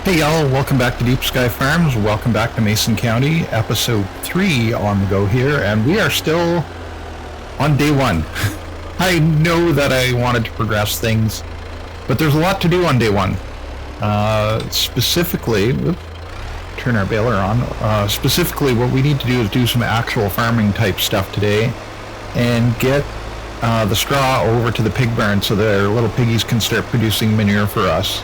Hey y'all, welcome back to Deep Sky Farms. Welcome back to Mason County, episode 3 on the go here, and we are still on day 1. I know that I wanted to progress things, but there's a lot to do on day 1. Specifically, turn our baler on. Specifically, what we need to do is do some actual farming type stuff today and get the straw over to the pig barn so that our little piggies can start producing manure for us.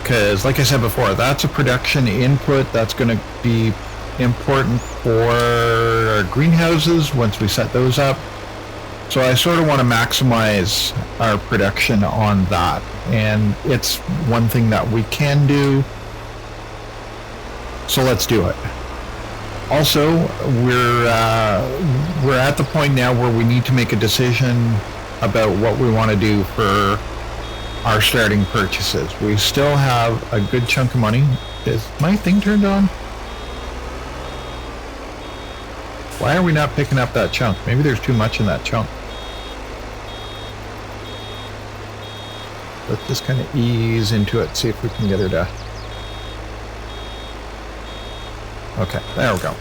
Because, like I said before, that's a production input that's going to be important for our greenhouses once we set those up. So I sort of want to maximize our production on that, and it's one thing that we can do, so let's do it. Also, we're at the point now where we need to make a decision about what we want to do for our starting purchases. We still have a good chunk of money. Is my thing turned on? Why are we not picking up that chunk? Maybe there's too much in that chunk. Let's just kind of ease into it, see if we can get her to... Okay, there we go.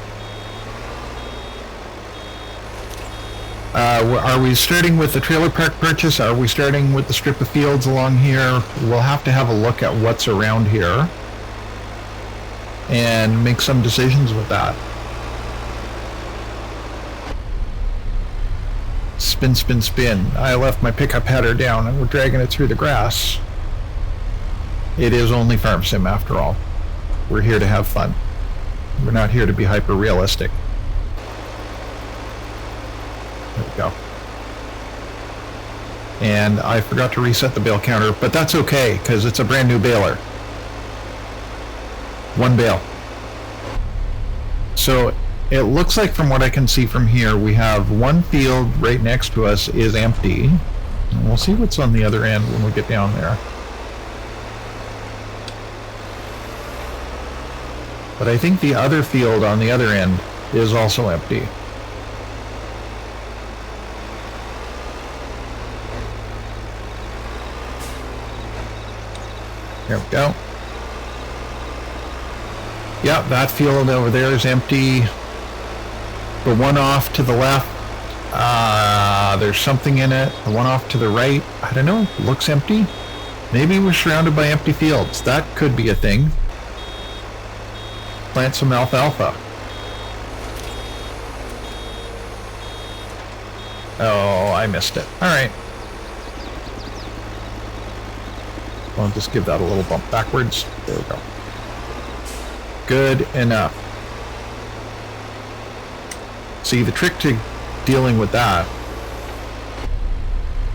Are we starting with the trailer park purchase? Are we starting with the strip of fields along here? We'll have to have a look at what's around here and make some decisions with that. Spin, spin, spin. I left my pickup header down and we're dragging it through the grass. It is only Farm Sim after all. We're here to have fun. We're not here to be hyper realistic. There we go. And I forgot to reset the bale counter, but that's okay because it's a brand new baler. One bale. So it looks like, from what I can see from here, we have one field right next to us is empty. And we'll see what's on the other end when we get down there. But I think the other field on the other end is also empty. There we go. Yeah, that field over there is empty. The one off to the left, there's something in it. The one off to the right, I don't know, looks empty. Maybe we're surrounded by empty fields. That could be a thing. Plant some alfalfa. Oh, I missed it. All right. I'll just give that a little bump backwards. There we go. Good enough. See, the trick to dealing with that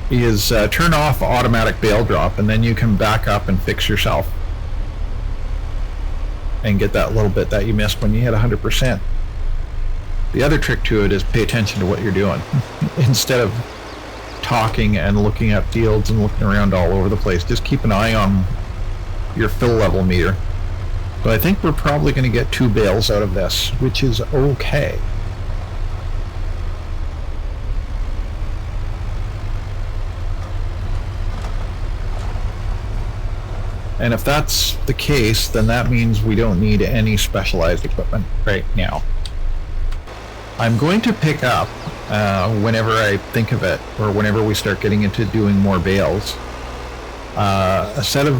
is turn off automatic bale drop, and then you can back up and fix yourself and get that little bit that you missed when you hit 100%. The other trick to it is pay attention to what you're doing. Instead of talking and looking at fields and looking around all over the place, just keep an eye on your fill level meter. But I think we're probably going to get 2 bales out of this, which is okay. And if that's the case, then that means we don't need any specialized equipment right now. I'm going to pick up, whenever I think of it, or whenever we start getting into doing more bales, a set of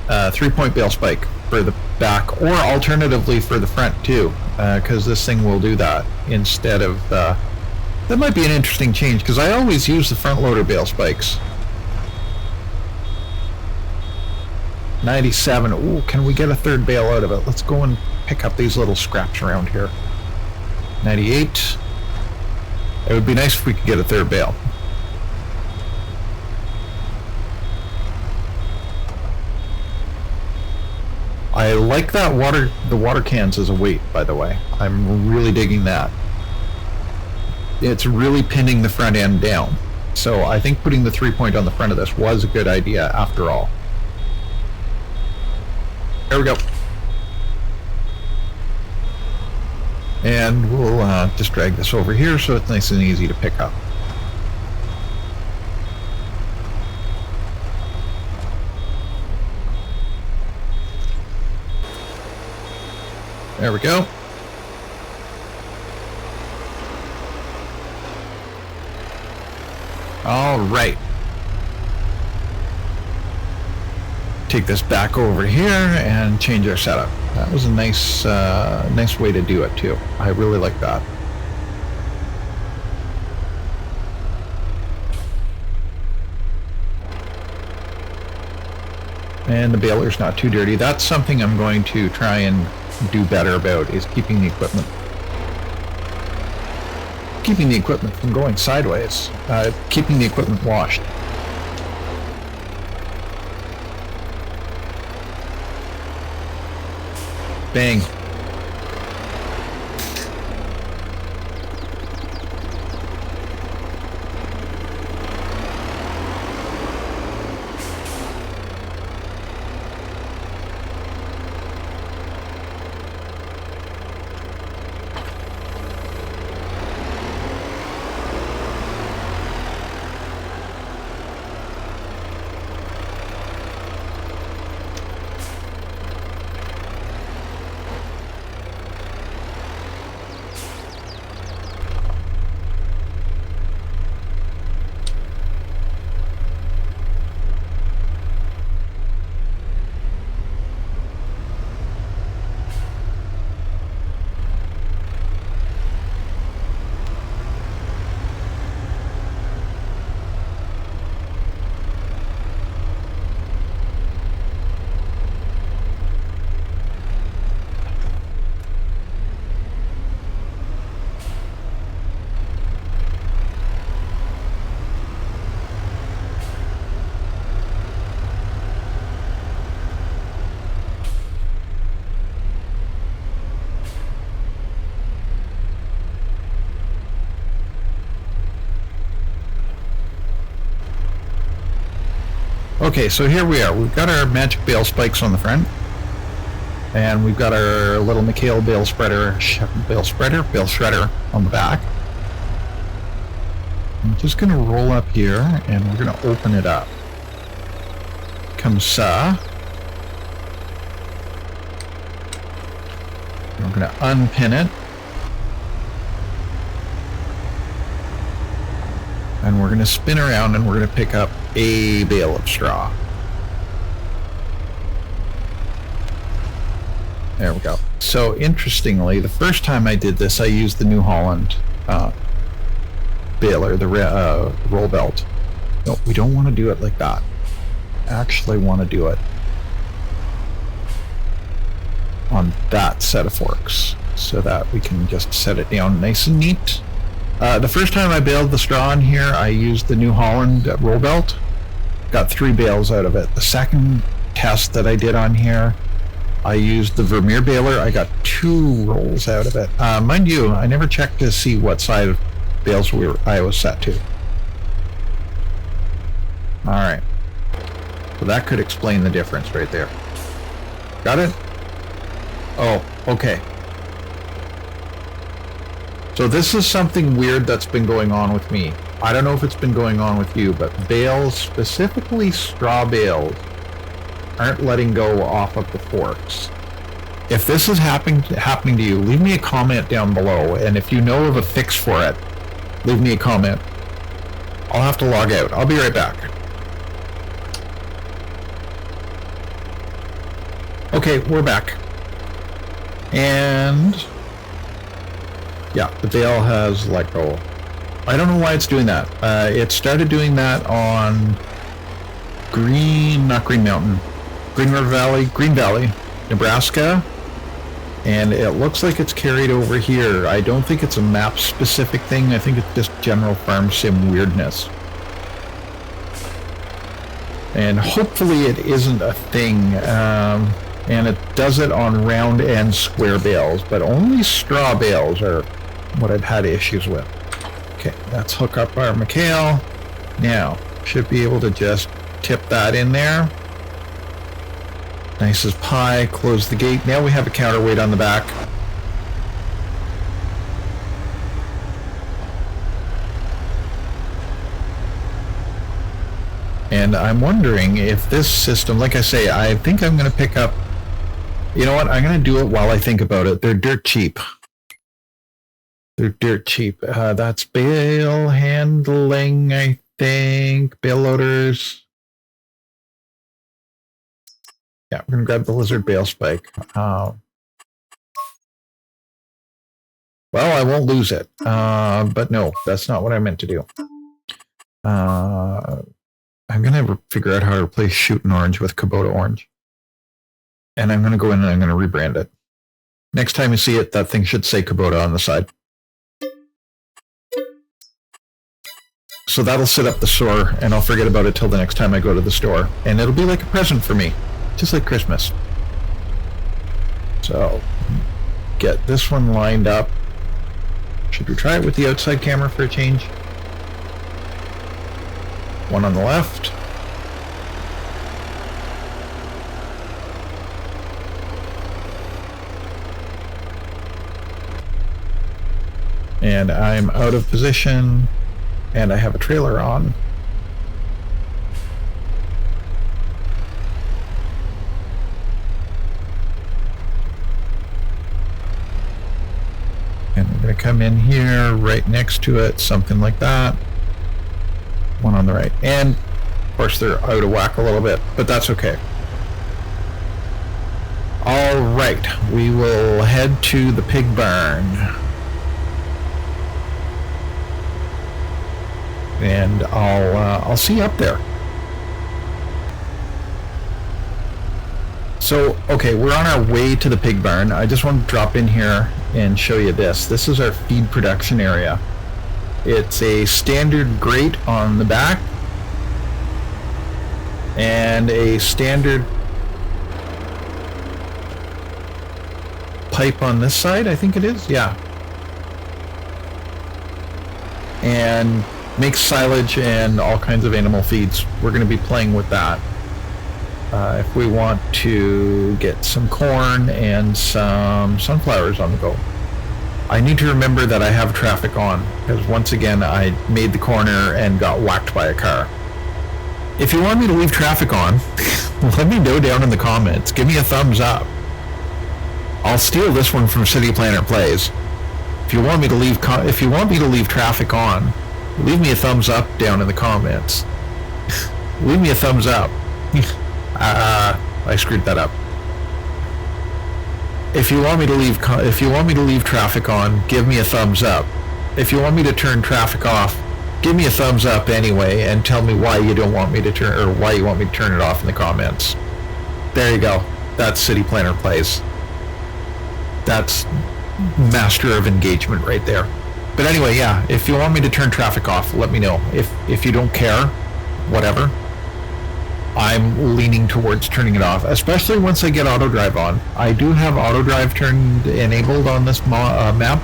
3-point bale spike for the back, or alternatively for the front too, because this thing will do that instead of... that might be an interesting change, because I always use the front loader bale spikes. 97. Ooh, can we get a third bale out of it? Let's go and pick up these little scraps around here. 98. It would be nice if we could get a third bale. I like that the water cans as a weight, by the way. I'm really digging that. It's really pinning the front end down. So I think putting the 3-point on the front of this was a good idea after all. There we go. And we'll just drag this over here so it's nice and easy to pick up. There we go. All right. Take this back over here and change our setup. That was a nice way to do it too. I really like that. And the baler's not too dirty. That's something I'm going to try and do better about, is keeping the equipment from going sideways, keeping the equipment washed. Bang. Okay, so here we are. We've got our magic bale spikes on the front, and we've got our little McHale bale shredder on the back. I'm just going to roll up here, and we're going to open it up. Comme ça. We're going to unpin it. And we're going to spin around, and we're going to pick up a bale of straw. There we go. So interestingly, the first time I did this, I used the New Holland baler, the roll belt. No, we don't want to do it like that. Actually want to do it on that set of forks so that we can just set it down nice and neat. The first time I baled the straw in here, I used the New Holland roll belt. Got 3 bales out of it. The second test that I did on here, I used the Vermeer baler. I got 2 rolls out of it. Mind you, I never checked to see what side of bales I was set to. Alright. So that could explain the difference right there. Got it? Oh, okay. So this is something weird that's been going on with me. I don't know if it's been going on with you, but bales, specifically straw bales, aren't letting go off of the forks. If this is happening to you, leave me a comment down below, and if you know of a fix for it, leave me a comment. I'll have to log out. I'll be right back. Okay, we're back. And yeah, the bale has let go. I don't know why it's doing that. It started doing that on Green Valley, Nebraska, and it looks like it's carried over here. I don't think it's a map specific thing. I think it's just general farm sim weirdness. And hopefully it isn't a thing. And it does it on round and square bales, but only straw bales are what I've had issues with. Okay, let's hook up our McHale. Now, should be able to just tip that in there. Nice as pie. Close the gate. Now we have a counterweight on the back. And I'm wondering if this system, like I say, I think I'm going to pick up You know what? I'm going to do it while I think about it. They're dirt cheap. They're dirt cheap. That's bale handling, I think. Bale loaders. Yeah, we're going to grab the lizard bale spike. Well, I won't lose it. But no, that's not what I meant to do. I'm going to figure out how to replace shooting orange with Kubota orange. And I'm going to go in and I'm going to rebrand it. Next time you see it, that thing should say Kubota on the side. So that'll sit up the store, and I'll forget about it till the next time I go to the store. And it'll be like a present for me, just like Christmas. So, get this one lined up. Should we try it with the outside camera for a change? One on the left. And I'm out of position, and I have a trailer on. And we're going to come in here, right next to it, something like that. One on the right. And, of course, they're out of whack a little bit, but that's okay. All right, we will head to the pig barn. And I'll see you up there. So, okay, we're on our way to the pig barn. I just want to drop in here and show you this. This is our feed production area. It's a standard grate on the back and a standard pipe on this side, I think it is. Yeah. And makes silage and all kinds of animal feeds. We're going to be playing with that. If we want to get some corn and some sunflowers on the go. I need to remember that I have traffic on, because once again I made the corner and got whacked by a car. If you want me to leave traffic on, let me know down in the comments. Give me a thumbs up. I'll steal this one from City Planner Plays. If you want me to leave traffic on, leave me a thumbs up down in the comments. Leave me a thumbs up. I screwed that up. If you want me to leave traffic on, give me a thumbs up. If you want me to turn traffic off, give me a thumbs up anyway, and tell me why you don't want me to turn, or why you want me to turn it off in the comments. There you go. That's City Planner Plays. That's master of engagement right there. But anyway, yeah, if you want me to turn traffic off, let me know. If you don't care, whatever. I'm leaning towards turning it off, especially once I get auto drive on. I do have auto drive enabled on this map.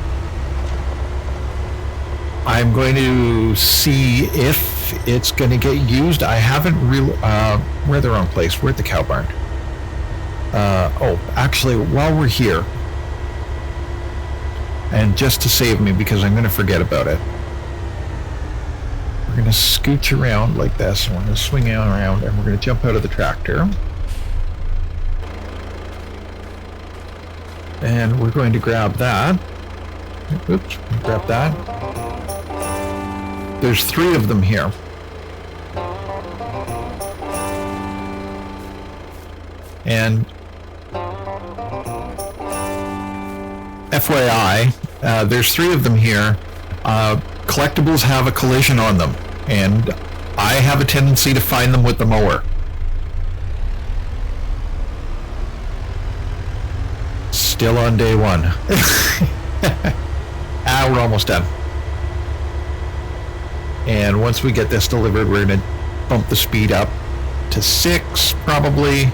I'm going to see if it's going to get used. I haven't really... we're the wrong place. We're at the cow barn. Oh, actually, while we're here, and just to save me, because I'm going to forget about it, we're going to scooch around like this, and we're going to swing around, and we're going to jump out of the tractor. And we're going to grab that. Oops, grab that. There's 3 of them here. And FYI, there's 3 of them here. Collectibles have a collision on them, and I have a tendency to find them with the mower. Still on day 1. We're almost done. And once we get this delivered, we're going to bump the speed up to 6 probably,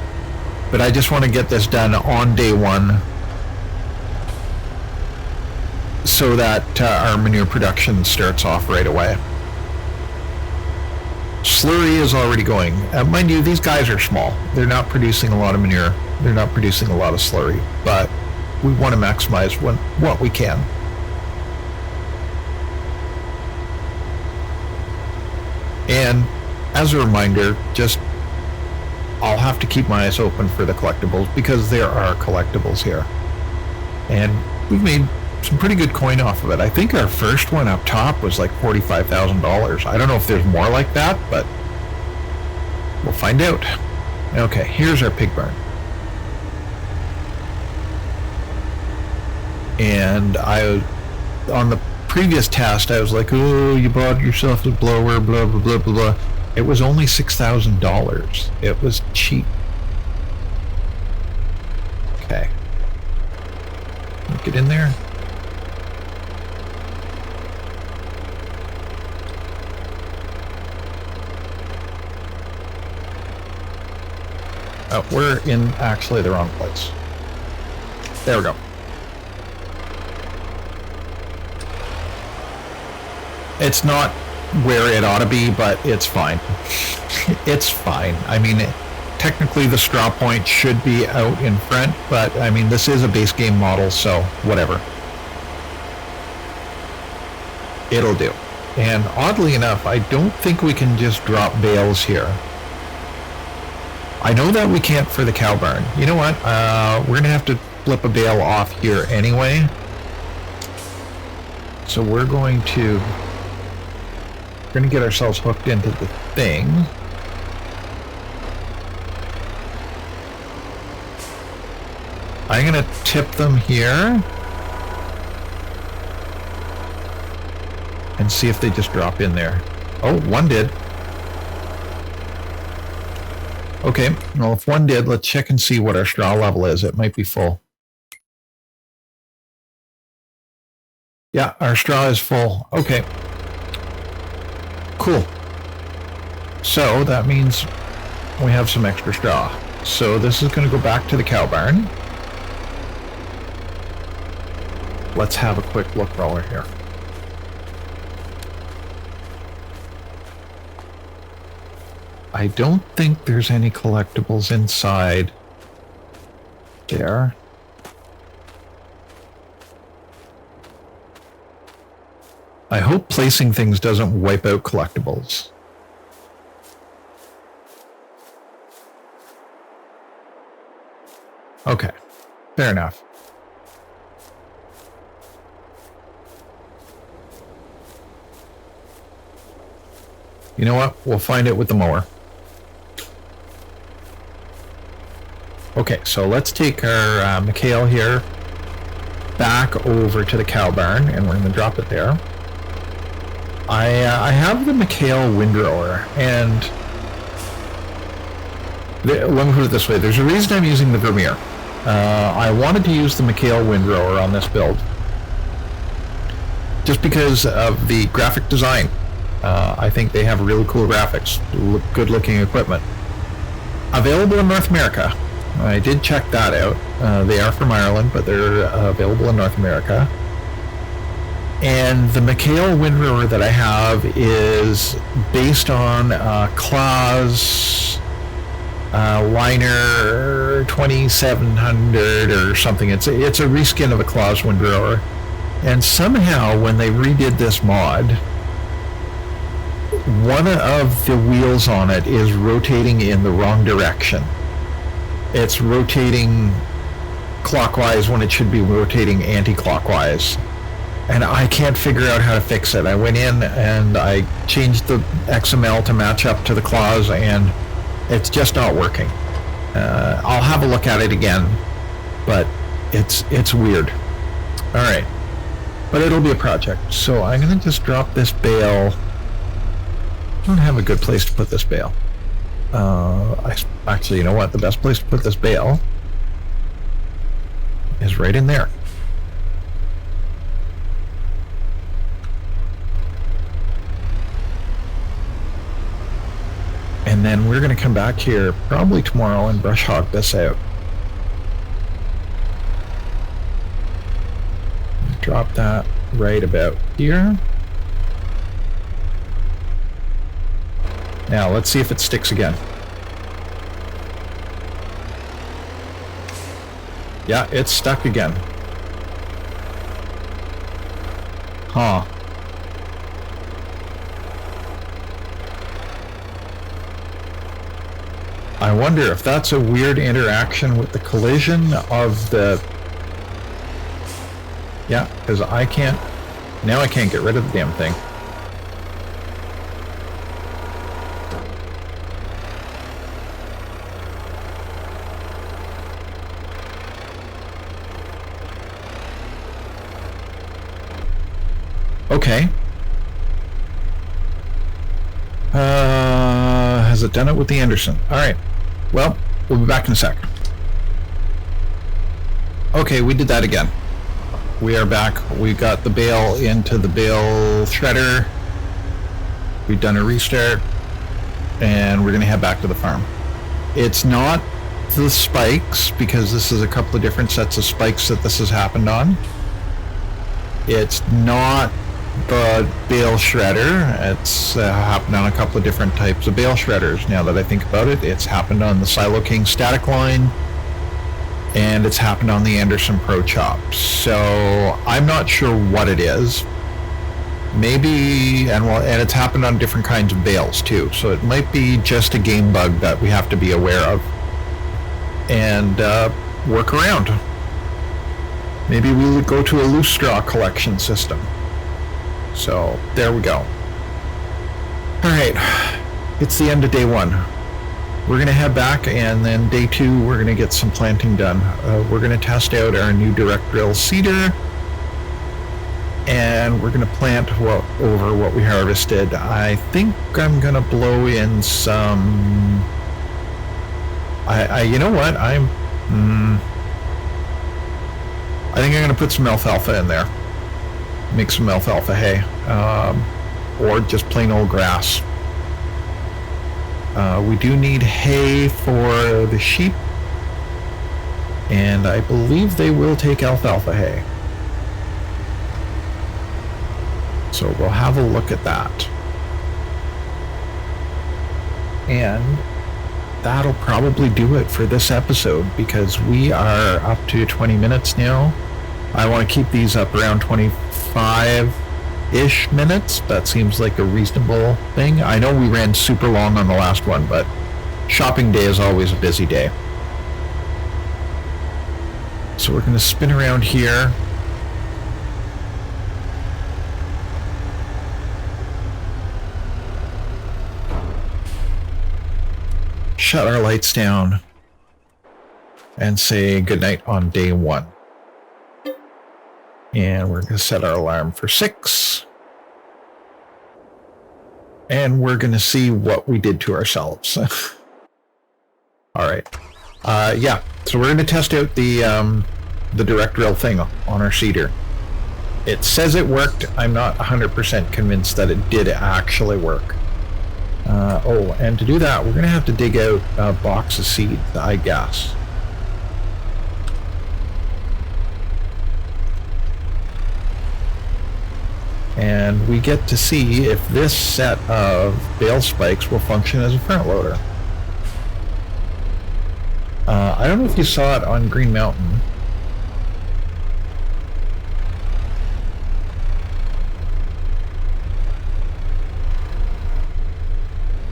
but I just want to get this done on day 1 so that our manure production starts off right away. Slurry is already going. Mind you, these guys are small. They're not producing a lot of manure. They're not producing a lot of slurry, but we want to maximize what we can. And as a reminder, just I'll have to keep my eyes open for the collectibles because there are collectibles here. And we've made some pretty good coin off of it. I think our first one up top was like $45,000. I don't know if there's more like that, but we'll find out. Okay, here's our pig barn. And on the previous test, I was like, oh, you bought yourself a blower, blah, blah, blah, blah, blah. It was only $6,000. It was cheap. Okay. Get in there. Oh, we're in actually the wrong place. There we go. It's not where it ought to be, but it's fine. It's fine. I mean, technically the straw point should be out in front, but I mean, this is a base game model, so whatever. It'll do. And oddly enough, I don't think we can just drop bales here. I know that we can't for the cow barn. You know what? We're going to have to flip a bale off here anyway. So we're going to get ourselves hooked into the thing. I'm going to tip them here and see if they just drop in there. Oh, one did. Okay, well, if one did, let's check and see what our straw level is. It might be full. Yeah, our straw is full. Okay. Cool. So that means we have some extra straw. So this is going to go back to the cow barn. Let's have a quick look while we're here. I don't think there's any collectibles inside there. I hope placing things doesn't wipe out collectibles. Okay, fair enough. You know what? We'll find it with the mower. Okay, so let's take our McHale here back over to the cow barn, and we're going to drop it there. I have the McHale windrower, and let me put it this way. There's a reason I'm using the Vermeer. I wanted to use the McHale windrower on this build just because of the graphic design. I think they have really cool graphics, good looking equipment. Available in North America. I did check that out. They are from Ireland, but they're available in North America. And the McHale windrower that I have is based on Claw's Liner 2700 or something. It's a reskin of a Claw's windrower. And somehow when they redid this mod, one of the wheels on it is rotating in the wrong direction. It's rotating clockwise when it should be rotating anti-clockwise. And I can't figure out how to fix it. I went in and I changed the XML to match up to the claws, and it's just not working. I'll have a look at it again, but it's weird. All right, but it'll be a project. So I'm going to just drop this bale. I don't have a good place to put this bale. Actually, you know what? The best place to put this bale is right in there. And then we're going to come back here probably tomorrow and brush hog this out. Drop that right about here. Now let's see if it sticks again. Yeah, it's stuck again. Huh. I wonder if that's a weird interaction with the collision of the... Yeah, because I can't... Now I can't get rid of the damn thing. Okay. Has it done it with the Anderson? All right. Well, we'll be back in a sec. Okay, we did that again. We are back. We got the bale into the bale shredder. We've done a restart, and we're going to head back to the farm. It's not the spikes, because this is a couple of different sets of spikes that this has happened on. It's not the bale shredder. It's happened on a couple of different types of bale shredders. Now that I think about it, it's happened on the Silo King static line, and it's happened on the Anderson Pro Chop. So I'm not sure what it is. Maybe, and it's happened on different kinds of bales too. So it might be just a game bug that we have to be aware of and work around. Maybe we would go to a loose straw collection system. So there we go. All right, it's the end of day one. We're going to head back, and then day two, we're going to get some planting done. We're going to test out our new direct drill seeder, and we're going to plant over what we harvested. I think I'm going to blow in some... you know what? I think I'm going to put some alfalfa in there. Make some alfalfa hay, or just plain old grass. We do need hay for the sheep, and I believe they will take alfalfa hay. So we'll have a look at that. And that'll probably do it for this episode, because we are up to 20 minutes now. I want to keep these up around 25-ish minutes. That seems like a reasonable thing. I know we ran super long on the last one, but shopping day is always a busy day. So we're going to spin around here. Shut our lights down and say goodnight on day one. And we're going to set our alarm for 6. And we're going to see what we did to ourselves. All right. Yeah, so we're going to test out the direct drill thing on our seeder. It says it worked. I'm not 100% convinced that it did actually work. And to do that, we're going to have to dig out a box of seeds, I guess. And we get to see if this set of bale spikes will function as a front loader. I don't know if you saw it on Green Mountain.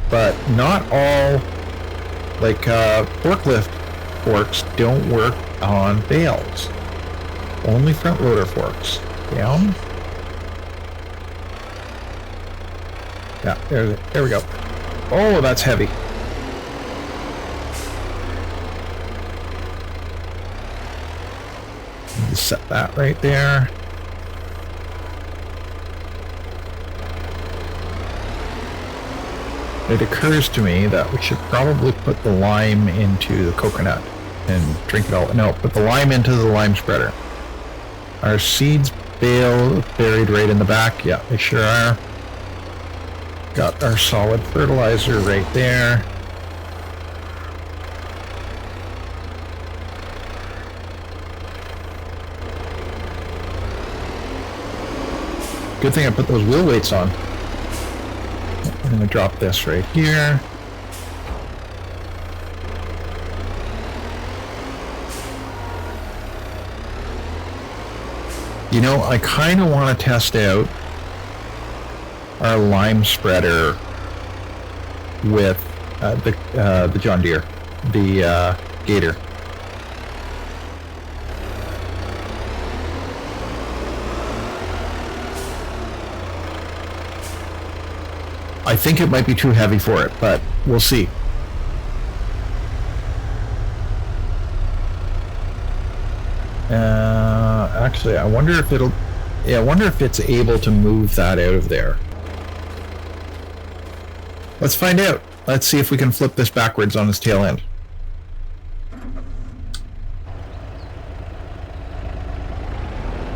But not all, like forklift forks don't work on bales. Only front loader forks. Down. Yeah, there we go. Oh, that's heavy. Just set that right there. It occurs to me that we should probably put the lime into the coconut and drink it all. No, put the lime into the lime spreader. Our seeds bale buried right in the back. Yeah, they sure are. Got our solid fertilizer right there. Good thing I put those wheel weights on. I'm going to drop this right here. You know, I kind of want to test out our lime spreader with The John Deere, the Gator. I think it might be too heavy for it, but we'll see. Actually, I wonder if it'll... Yeah, I wonder if it's able to move that out of there. Let's find out. Let's see if we can flip this backwards on its tail end.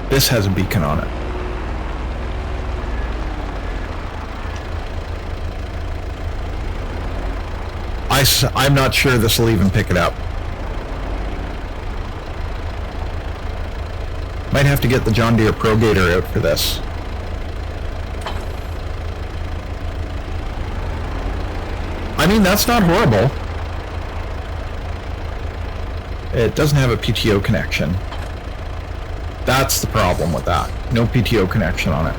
This has a beacon on it. I'm not sure this will even pick it up. Might have to get the John Deere Pro Gator out for this. I mean, that's not horrible. It doesn't have a PTO connection. That's the problem with that. No PTO connection on it.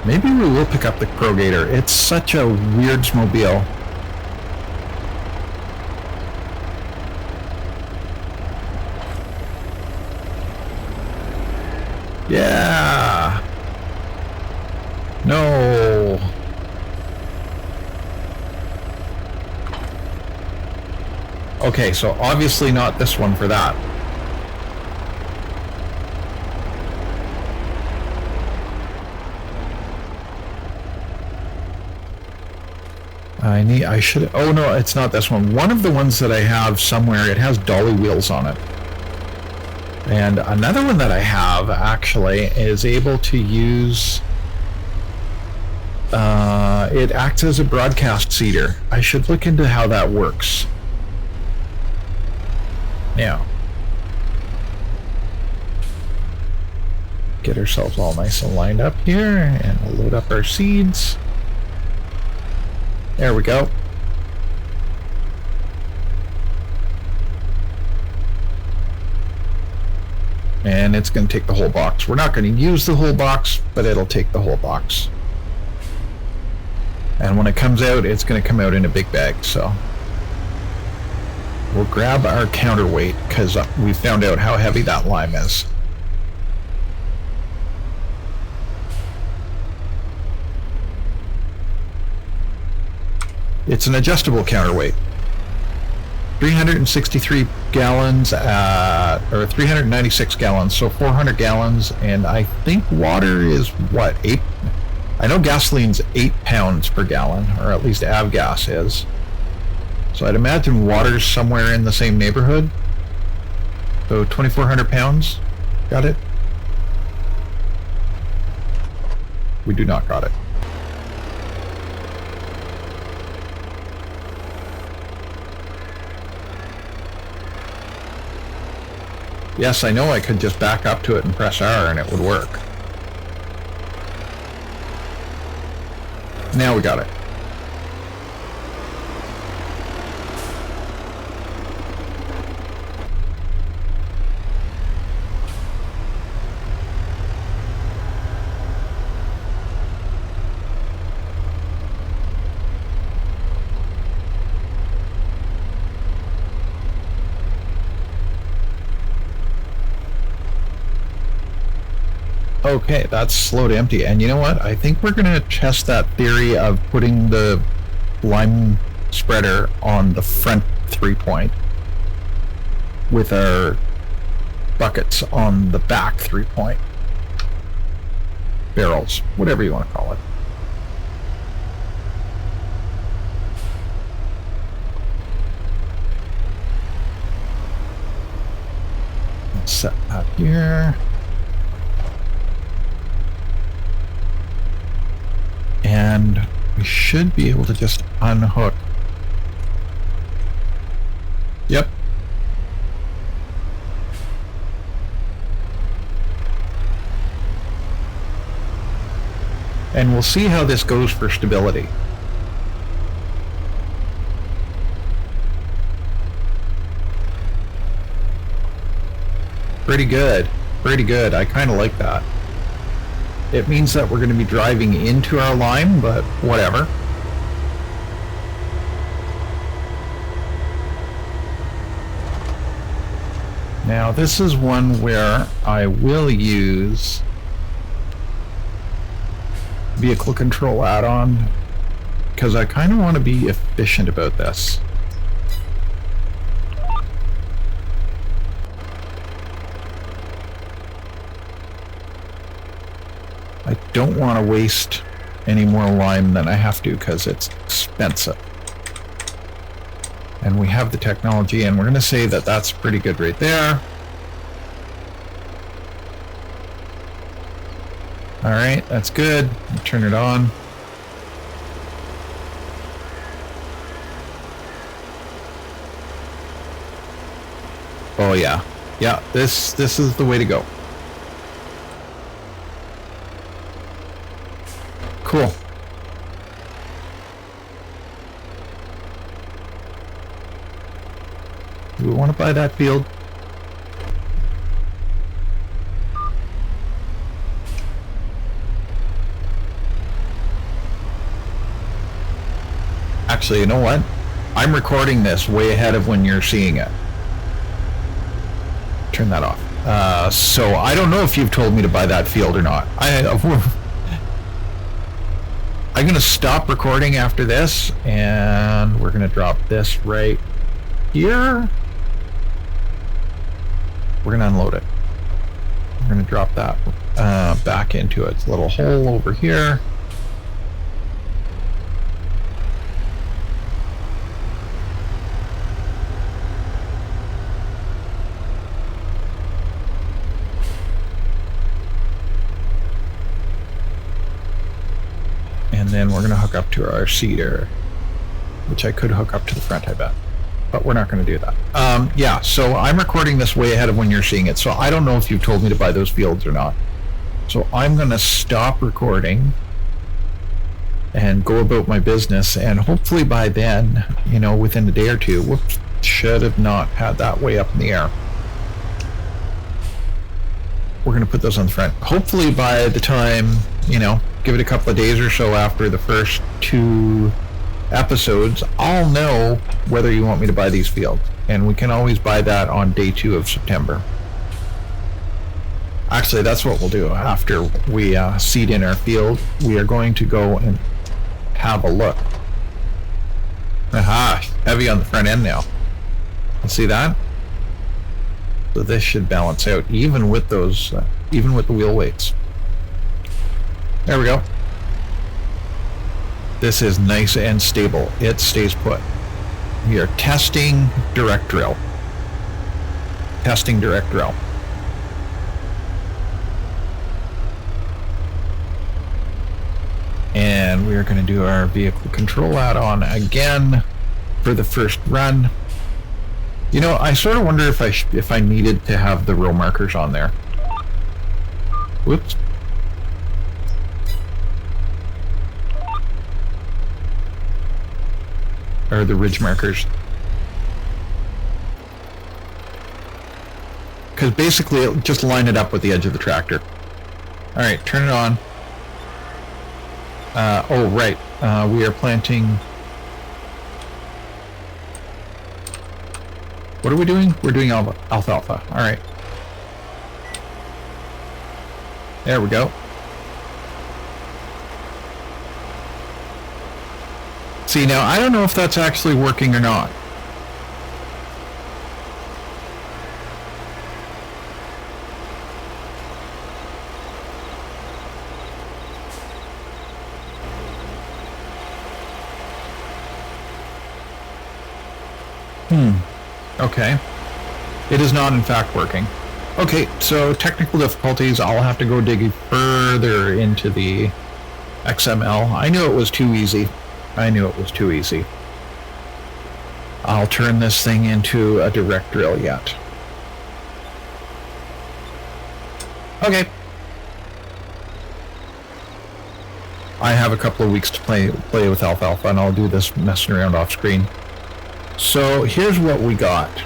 Maybe we will pick up the Pro Gator. It's such a weird mobile. Yeah. No. Okay, so obviously not this one for that. I should, oh no, it's not this one. One of the ones that I have somewhere, it has dolly wheels on it. And another one that I have actually is able to use, it acts as a broadcast seeder. I should look into how that works. Yeah. Get ourselves all nice and lined up here, and we'll load up our seeds. There we go. And it's going to take the whole box. We're not going to use the whole box, but it'll take the whole box. And when it comes out, it's going to come out in a big bag, so. We'll grab our counterweight, because we found out how heavy that lime is. It's an adjustable counterweight. 363 gallons, or 396 gallons, so 400 gallons, and I think water is, what, 8? I know gasoline's 8 pounds per gallon, or at least avgas is. So I'd imagine water's somewhere in the same neighborhood. So 2,400 pounds. Got it? We do not got it. Yes, I know I could just back up to it and press R and it would work. Now we got it. Okay, that's slow to empty. And you know what? I think we're going to test that theory of putting the lime spreader on the front 3-point with our buckets on the back 3-point. Barrels, whatever you want to call it. Let's set that here. And we should be able to just unhook. Yep. And we'll see how this goes for stability. Pretty good. Pretty good. I kind of like that. It means that we're going to be driving into our line, but whatever. Now this is one where I will use vehicle control add-on because I kind of want to be efficient about this. I don't want to waste any more lime than I have to because it's expensive. And we have the technology, and we're going to say that that's pretty good right there. All right, that's good. Turn it on. Oh yeah, yeah. This is the way to go. Cool. Do we want to buy that field? Actually, you know what? I'm recording this way ahead of when you're seeing it. Turn that off. So I don't know if you've told me to buy that field or not. I'm going to stop recording after this, and we're going to drop this right here. We're going to unload it. We're going to drop that back into its little hole over here. And then we're going to hook up to our seeder, which I could hook up to the front, I bet. But we're not going to do that. Yeah, so I'm recording this way ahead of when you're seeing it. So I don't know if you've told me to buy those fields or not. So I'm going to stop recording and go about my business. And hopefully by then, you know, within a day or two, whoops, should have not had that way up in the air. We're going to put those on the front. Hopefully by the time, you know, give it a couple of days or so after the first 2 episodes, I'll know whether you want me to buy these fields. And we can always buy that on day 2 of September. Actually, that's what we'll do. After we seed in our field, we are going to go and have a look. Aha, heavy on the front end now. See that? So this should balance out even with those, even with the wheel weights. There we go. This is nice and stable. It stays put. We are testing direct drill. Testing direct drill. And we are going to do our vehicle control add-on again for the first run. You know, I sort of wonder if I needed to have the row markers on there. Whoops. Or the ridge markers. Because basically it'll just line it up with the edge of the tractor. Alright, turn it on. Oh, right. We are planting... What are we doing? We're doing alfalfa. Alright. There we go. See, now I don't know if that's actually working or not. Okay. It is not in fact working. Okay, so technical difficulties. I'll have to go digging further into the XML. I knew it was too easy. I'll turn this thing into a direct drill yet. Okay. I have a couple of weeks to play with alfalfa, and I'll do this messing around off screen. So here's what we got.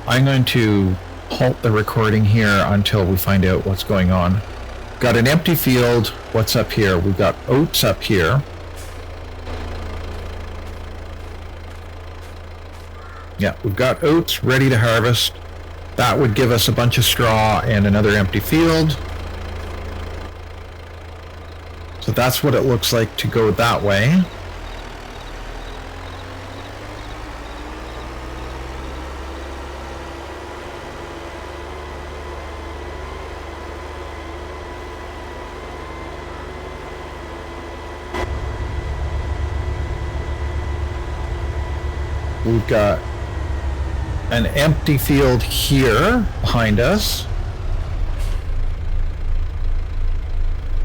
I'm going to halt the recording here until we find out what's going on. Got an empty field. What's up here? We've got oats up here. Yeah, we've got oats ready to harvest. That would give us a bunch of straw and another empty field. So that's what it looks like to go that way. We've got an empty field here behind us.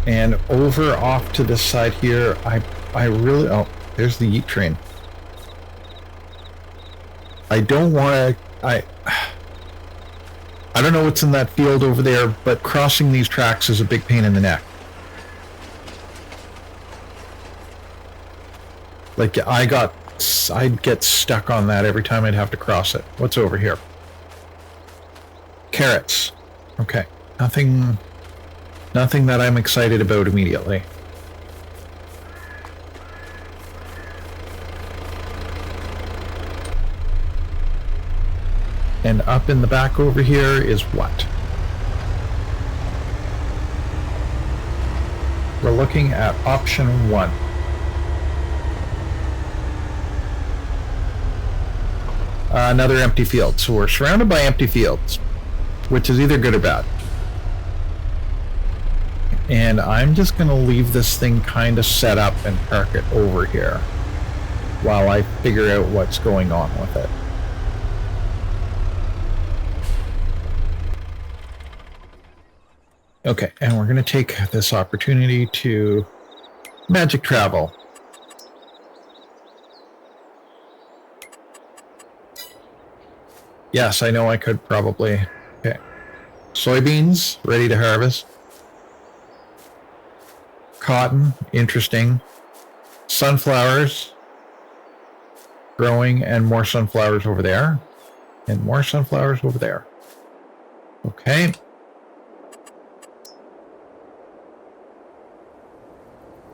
And over off to this side here, I really, oh, there's the yeet train. I don't want to, I don't know what's in that field over there, but crossing these tracks is a big pain in the neck. Like I'd get stuck on that every time I'd have to cross it. What's over here? Carrots. Okay, nothing that I'm excited about immediately. And up in the back over here is what? We're looking at option 1. Another empty field. So we're surrounded by empty fields, which is either good or bad. And I'm just going to leave this thing kind of set up and park it over here while I figure out what's going on with it. Okay, and we're going to take this opportunity to magic travel. Yes, I know I could probably. Okay. Soybeans, ready to harvest. Cotton, interesting. Sunflowers, growing, and more sunflowers over there. And more sunflowers over there. Okay.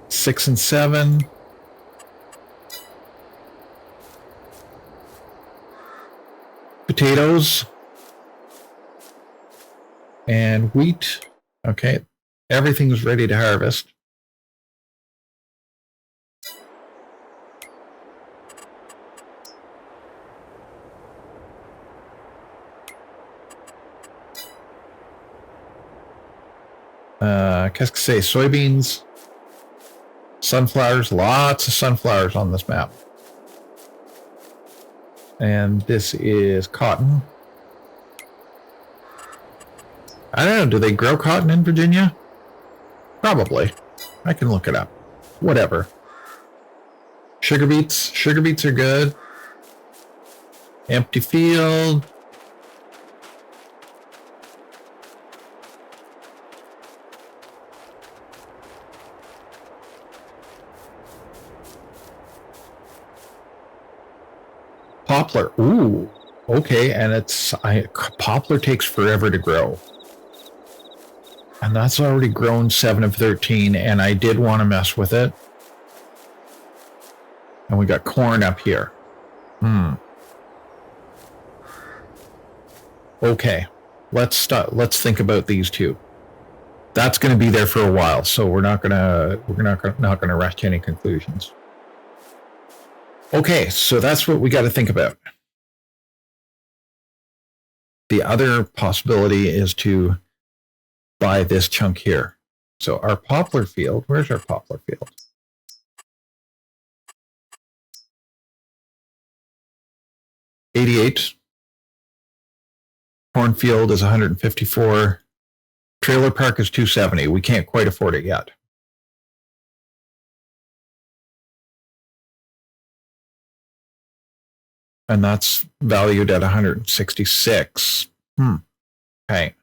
6 and 7. Potatoes. And wheat. Okay. Everything's ready to harvest. Qu'est-ce que c'est? Soybeans, sunflowers, lots of sunflowers on this map. And this is cotton. I don't know, do they grow cotton in Virginia? Probably. I can look it up. Whatever. Sugar beets. Sugar beets are good. Empty field. Poplar. Ooh. Okay, and poplar takes forever to grow. And that's already grown 7 of 13, and I did want to mess with it. And we got corn up here. Okay, let's think about these two. That's going to be there for a while, so we're not gonna rush to any conclusions. Okay, so that's what we got to think about. The other possibility is to buy this chunk here. So our poplar field, where's our poplar field? $88. Cornfield is 154. Trailer park is 270. We can't quite afford it yet. And that's valued at 166. Okay.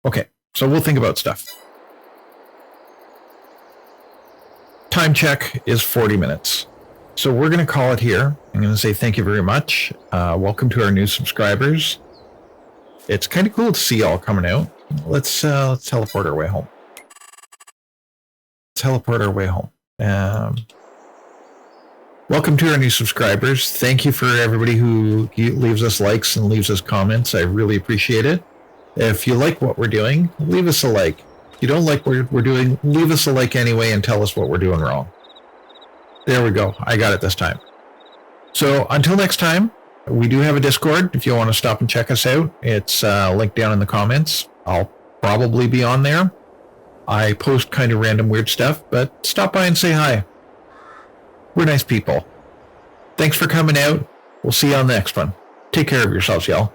Okay, so we'll think about stuff. Time check is 40 minutes. So we're going to call it here. I'm going to say thank you very much. Welcome to our new subscribers. It's kind of cool to see y'all coming out. Let's teleport our way home. Welcome to our new subscribers. Thank you for everybody who leaves us likes and leaves us comments. I really appreciate it. If you like what we're doing, leave us a like. If you don't like what we're doing, leave us a like anyway and tell us what we're doing wrong. There we go. I got it this time. So until next time, we do have a Discord. If you want to stop and check us out, it's linked down in the comments. I'll probably be on there. I post kind of random weird stuff, but stop by and say hi. We're nice people. Thanks for coming out. We'll see you on the next one. Take care of yourselves, y'all.